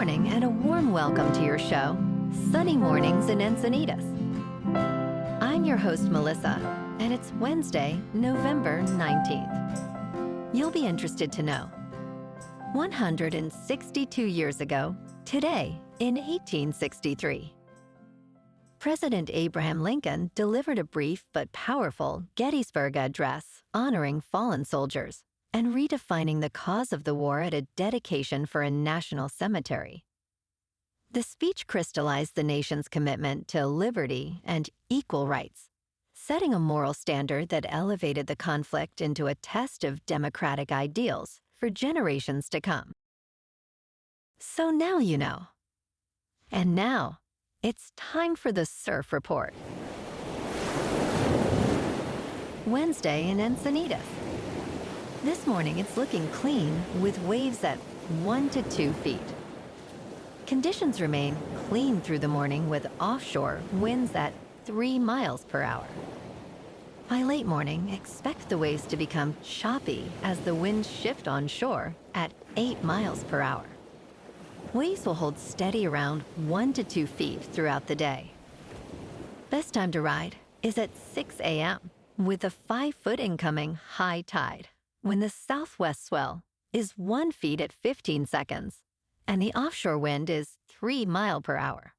morning and a warm welcome to your show, Sunny Mornings in Encinitas. I'm your host, Melissa, and it's Wednesday, November 19th. You'll be interested to know. 162 years ago, today in 1863, President Abraham Lincoln delivered a brief but powerful Gettysburg Address honoring fallen soldiers and redefining the cause of the war at a dedication for a national cemetery. The speech crystallized the nation's commitment to liberty and equal rights, setting a moral standard that elevated the conflict into a test of democratic ideals for generations to come. So now you know. And now, it's time for the Surf Report. Wednesday in Encinitas. This morning it's looking clean with waves at 1 to 2 feet. Conditions remain clean through the morning with offshore winds at 3 miles per hour. By late morning, expect the waves to become choppy as the winds shift onshore at 8 miles per hour. Waves will hold steady around 1 to 2 feet throughout the day. Best time to ride is at 6 a.m. with a 5-foot incoming high tide, when the southwest swell is 1 foot at 15 seconds, and the offshore wind is 3 miles per hour.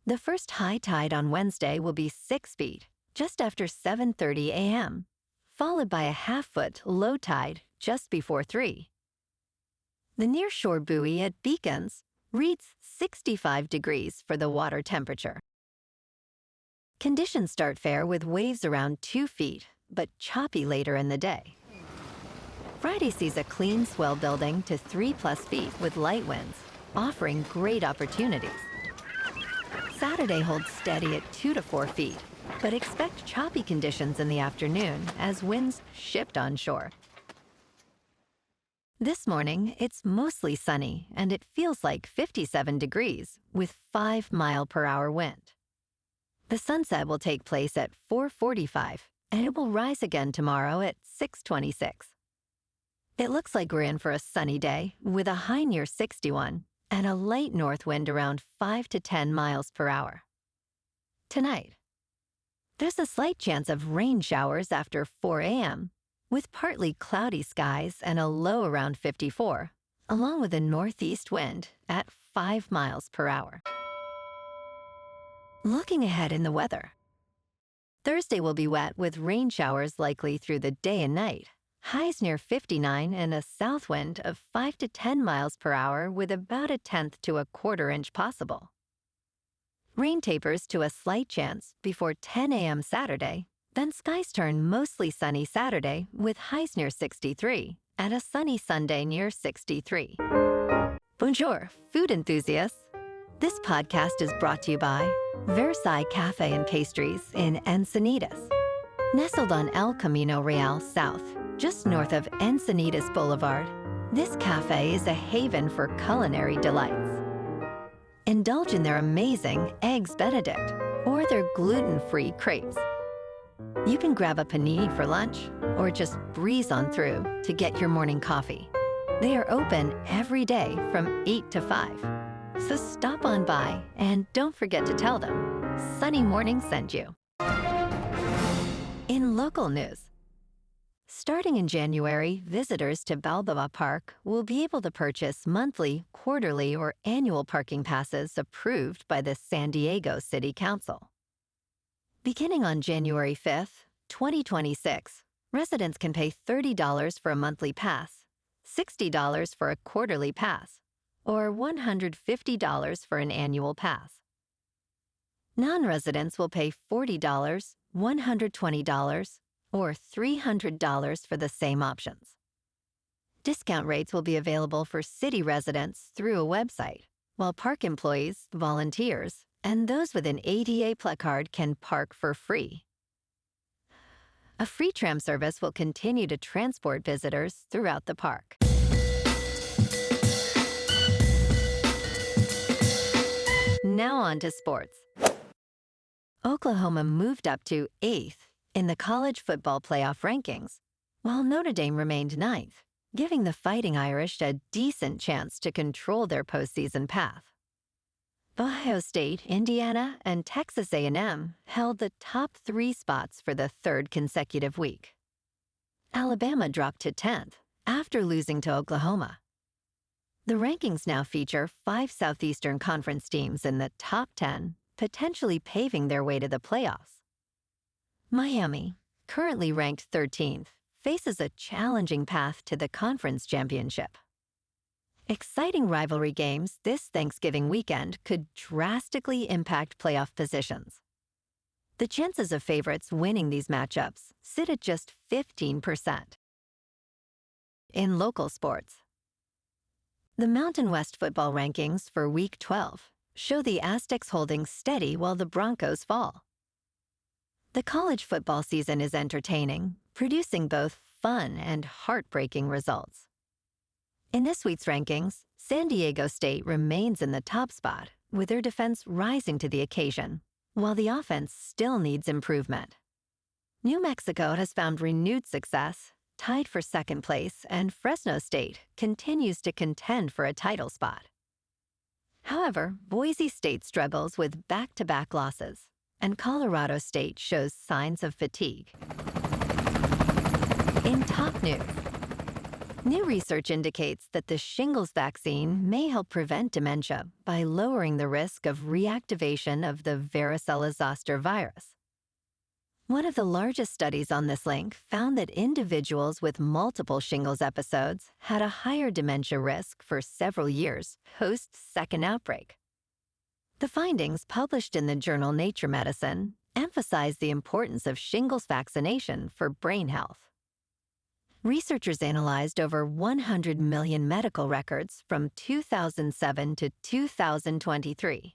The first high tide on Wednesday will be 6 feet, just after 7:30 a.m., followed by a half-foot low tide just before 3. The nearshore buoy at Beacons reads 65 degrees for the water temperature. Conditions start fair with waves around 2 feet, but choppy later in the day. Friday sees a clean swell building to 3+ feet with light winds, offering great opportunities. Saturday holds steady at 2 to 4 feet, but expect choppy conditions in the afternoon as winds shift onshore. This morning, it's mostly sunny and it feels like 57 degrees with 5 mile per hour wind. The sunset will take place at 4:45 and it will rise again tomorrow at 6:26. It looks like we're in for a sunny day with a high near 61 and a light north wind around 5 to 10 miles per hour. Tonight, there's a slight chance of rain showers after 4 a.m., with partly cloudy skies and a low around 54, along with a northeast wind at 5 miles per hour. Looking ahead in the weather. Thursday will be wet with rain showers likely through the day and night. Highs near 59 and a south wind of 5 to 10 miles per hour with about 1/10 to 1/4 inch possible. Rain tapers to a slight chance before 10 a.m. Saturday. Then skies turn mostly sunny Saturday with highs near 63 and a sunny Sunday near 63. Bonjour, food enthusiasts. This podcast is brought to you by Versailles Cafe and Pastries in Encinitas. Nestled on El Camino Real South, just north of Encinitas Boulevard, this cafe is a haven for culinary delights. Indulge in their amazing Eggs Benedict or their gluten-free crepes. You can grab a panini for lunch or just breeze on through to get your morning coffee. They are open every day from 8 to 5. So stop on by and don't forget to tell them Sunny Morning sent you. In local news, starting in January, visitors to Balboa Park will be able to purchase monthly, quarterly, or annual parking passes approved by the San Diego City Council. Beginning on January 5th, 2026, residents can pay $30 for a monthly pass, $60 for a quarterly pass, or $150 for an annual pass. Non-residents will pay $40, $120, or $300 for the same options. Discount rates will be available for city residents through a website, while park employees, volunteers, and those with an ADA placard can park for free. A free tram service will continue to transport visitors throughout the park. Now on to sports. Oklahoma moved up to 8th in the college football playoff rankings, while Notre Dame remained 9th, giving the Fighting Irish a decent chance to control their postseason path. Ohio State, Indiana, and Texas A&M held the top 3 spots for the 3rd consecutive week. Alabama dropped to 10th after losing to Oklahoma. The rankings now feature 5 Southeastern Conference teams in the top 10, potentially paving their way to the playoffs. Miami, currently ranked 13th, faces a challenging path to the conference championship. Exciting rivalry games this Thanksgiving weekend could drastically impact playoff positions. The chances of favorites winning these matchups sit at just 15%. In local sports, the Mountain West football rankings for Week 12 show the Aztecs holding steady while the Broncos fall. The college football season is entertaining, producing both fun and heartbreaking results. In this week's rankings, San Diego State remains in the top spot, with their defense rising to the occasion, while the offense still needs improvement. New Mexico has found renewed success, tied for 2nd place, and Fresno State continues to contend for a title spot. However, Boise State struggles with back-to-back losses, and Colorado State shows signs of fatigue. In top news, new research indicates that the Shingles vaccine may help prevent dementia by lowering the risk of reactivation of the varicella-zoster virus. One of the largest studies on this link found that individuals with multiple shingles episodes had a higher dementia risk for several years post-second outbreak. The findings, published in the journal Nature Medicine, emphasize the importance of shingles vaccination for brain health. Researchers analyzed over 100 million medical records from 2007 to 2023.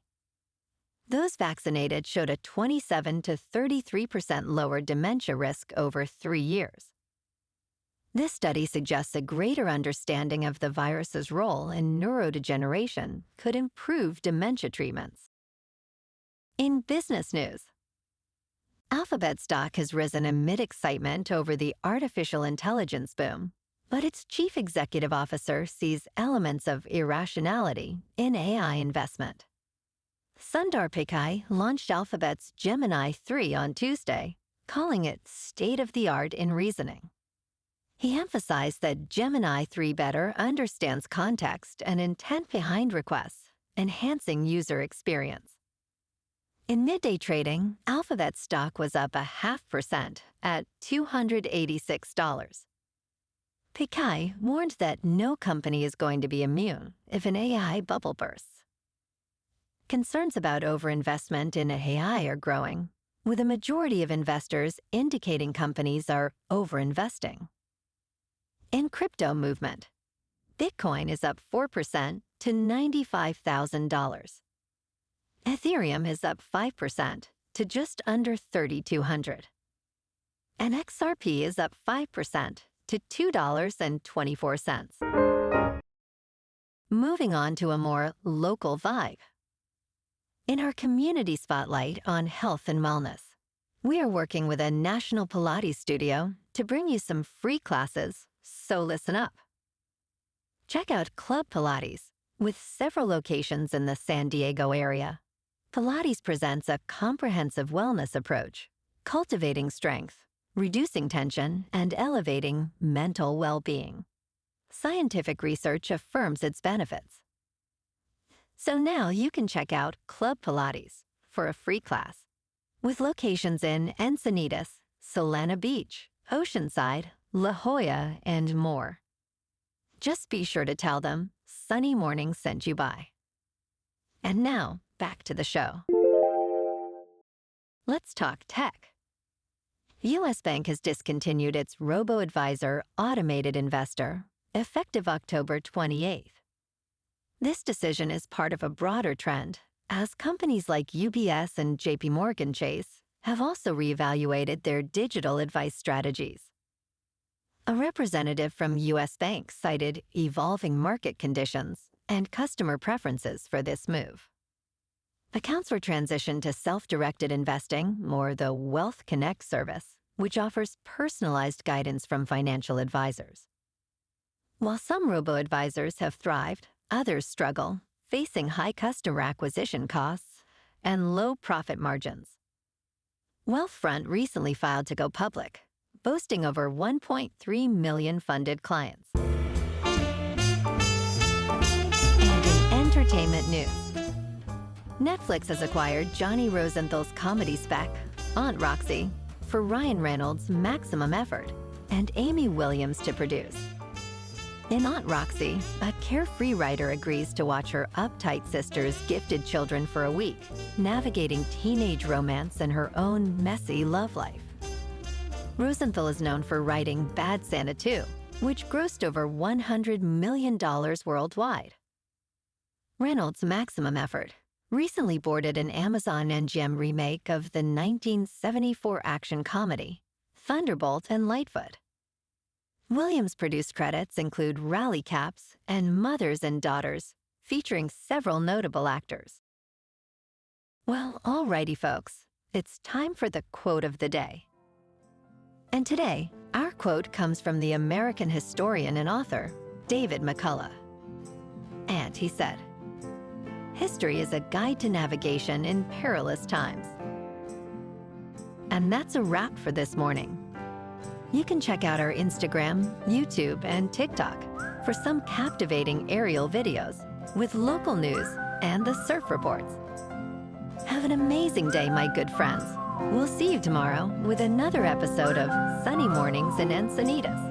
Those vaccinated showed a 27 to 33% lower dementia risk over 3 years. This study suggests a greater understanding of the virus's role in neurodegeneration could improve dementia treatments. In business news, Alphabet stock has risen amid excitement over the artificial intelligence boom, but its chief executive officer sees elements of irrationality in AI investment. Sundar Pichai launched Alphabet's Gemini 3 on Tuesday, calling it state-of-the-art in reasoning. He emphasized that Gemini 3 better understands context and intent behind requests, enhancing user experience. In midday trading, Alphabet stock was up 0.5% at $286. Pichai warned that no company is going to be immune if an AI bubble bursts. Concerns about overinvestment in AI are growing, with a majority of investors indicating companies are overinvesting. In crypto movement, Bitcoin is up 4% to $95,000. Ethereum is up 5% to just under $3,200. And XRP is up 5% to $2.24. Moving on to a more local vibe. In our community spotlight on health and wellness, we are working with a national Pilates studio to bring you some free classes, so listen up. Check out Club Pilates, with several locations in the San Diego area. Pilates presents a comprehensive wellness approach, cultivating strength, reducing tension, and elevating mental well-being. Scientific research affirms its benefits. So now you can check out Club Pilates for a free class, with locations in Encinitas, Solana Beach, Oceanside, La Jolla, and more. Just be sure to tell them Sunny Morning sent you by. And now, back to the show. Let's talk tech. U.S. Bank has discontinued its robo-advisor automated investor, effective October 28th. This decision is part of a broader trend, as companies like UBS and JP Morgan Chase have also reevaluated their digital advice strategies. A representative from U.S. Bank cited evolving market conditions and customer preferences for this move. Accounts were transitioned to self-directed investing, or the Wealth Connect service, which offers personalized guidance from financial advisors. While some robo-advisors have thrived, others struggle, facing high customer acquisition costs and low profit margins. Wealthfront recently filed to go public, boasting over 1.3 million funded clients. And in entertainment news, Netflix has acquired Johnny Rosenthal's comedy spec, Aunt Roxie, for Ryan Reynolds Maximum Effort and Amy Williams to produce. In Aunt Roxie, a carefree writer agrees to watch her uptight sister's gifted children for a week, navigating teenage romance and her own messy love life. Rosenthal is known for writing Bad Santa 2, which grossed over $100 million worldwide. Reynolds' Maximum Effort recently boarded an Amazon MGM remake of the 1974 action comedy, Thunderbolt and Lightfoot. Williams' produced credits include Rally Caps and Mothers and Daughters, featuring several notable actors. Well, alrighty folks, it's time for the quote of the day. And today, our quote comes from the American historian and author, David McCullough. And he said, "History is a guide to navigation in perilous times." And that's a wrap for this morning. You can check out our Instagram, YouTube, and TikTok for some captivating aerial videos with local news and the surf reports. Have an amazing day, my good friends. We'll see you tomorrow with another episode of Sunny Mornings in Encinitas.